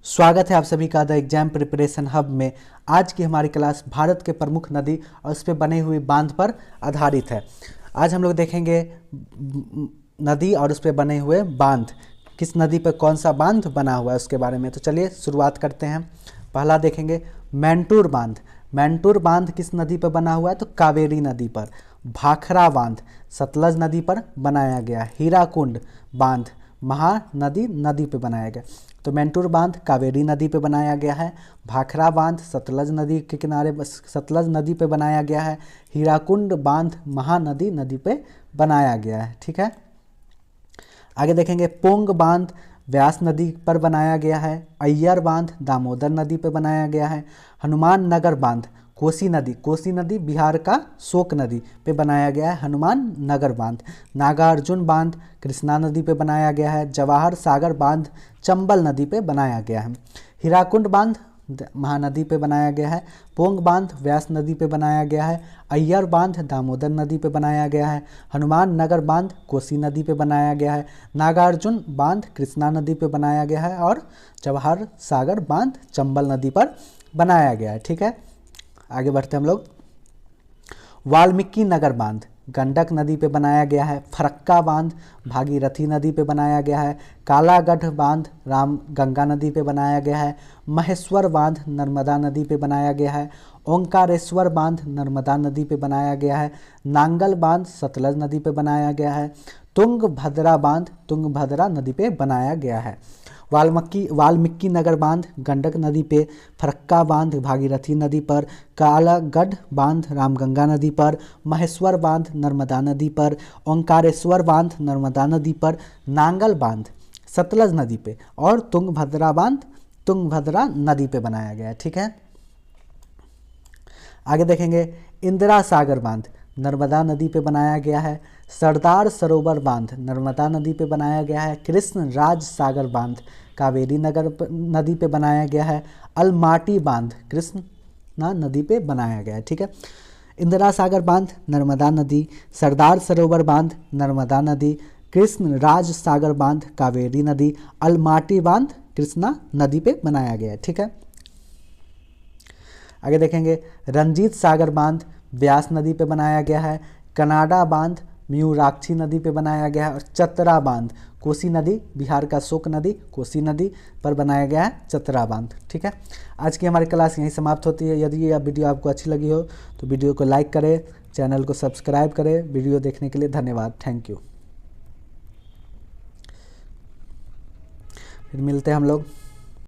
स्वागत है आप सभी का द एग्जाम प्रिपरेशन हब में। आज की हमारी क्लास भारत के प्रमुख नदी और उस पर बने हुए बांध पर आधारित है। आज हम लोग देखेंगे नदी और उस पर बने हुए बांध, किस नदी पर कौन सा बांध बना हुआ है उसके बारे में। तो चलिए शुरुआत करते हैं। पहला देखेंगे मैंटूर बांध। मैंटूर बांध किस नदी पर बना हुआ है? तो कावेरी नदी पर। भाखरा बांध सतलज नदी पर बनाया गया। हीराकुंड बांध महानदी नदी पे बनाया गया। तो मैंटूर बांध कावेरी नदी पे बनाया गया है। भाखरा बांध सतलज नदी के किनारे सतलज नदी पे बनाया गया है। हीराकुंड बांध महानदी नदी पे बनाया गया है। ठीक है, आगे देखेंगे पोंग बांध व्यास नदी पर बनाया गया है। अय्यर बांध दामोदर नदी पे बनाया गया है। हनुमान नगर बांध कोसी नदी बिहार का शोक नदी पे बनाया गया है। हनुमान नगर बांध। नागार्जुन बांध कृष्णा नदी पे बनाया गया है। जवाहर सागर बांध चंबल नदी पे बनाया गया है। हीराकुंड बांध महानदी पे बनाया गया है। पोंग बांध व्यास नदी पे बनाया गया है। अय्यर बांध दामोदर नदी पे बनाया गया है। हनुमान नगर बांध कोसी नदी पे बनाया गया है। नागार्जुन बांध कृष्णा नदी पे बनाया गया है और जवाहर सागर बांध चंबल नदी पर बनाया गया है। ठीक है, आगे बढ़ते हम लोग। वाल्मीकि नगर बांध गंडक नदी पे बनाया गया है। फरक्का बांध भागीरथी नदी पे बनाया गया है। कालागढ़ बांध राम गंगा नदी पे बनाया गया है। महेश्वर बांध नर्मदा नदी पे बनाया गया है। ओंकारेश्वर बांध नर्मदा नदी पे बनाया गया है। नांगल बांध सतलज नदी पे बनाया गया है। तुंगभद्रा बांध तुंगभद्रा नदी पे बनाया गया है। वाल्मीकि नगर बांध गंडक नदी पे। फरक्का बांध भागीरथी नदी पर। कालागढ़ बांध रामगंगा नदी पर। महेश्वर बांध नर्मदा नदी पर। ओंकारेश्वर बांध नर्मदा नदी पर। नांगल बांध सतलज नदी पे और तुंगभद्रा बांध तुंगभद्रा नदी पे बनाया गया है। ठीक है, आगे देखेंगे इंदिरा सागर बांध नर्मदा नदी पे बनाया गया है। सरदार सरोवर बांध नर्मदा नदी पे बनाया गया है। कृष्ण राज सागर बांध कावेरी नदी पे बनाया गया है। अलमाटी बांध कृष्णा नदी पे बनाया गया है। ठीक है, इंदिरा सागर बांध नर्मदा नदी, सरदार सरोवर बांध नर्मदा नदी, कृष्ण राज सागर बांध कावेरी नदी, अलमाटी बांध कृष्णा नदी पे बनाया गया है। ठीक है, आगे देखेंगे रंजीत सागर बांध व्यास नदी पे बनाया गया है। कनाडा बांध म्यूराक्षी नदी पे बनाया गया है और चतरा बांध कोसी नदी बिहार का शोक नदी कोसी नदी पर बनाया गया है चतरा बांध। ठीक है, आज की हमारी क्लास यहीं समाप्त होती है। यदि यह वीडियो आपको अच्छी लगी हो तो वीडियो को लाइक करें, चैनल को सब्सक्राइब करें। वीडियो देखने के लिए धन्यवाद, थैंक यू। फिर मिलते हैं हम लोग।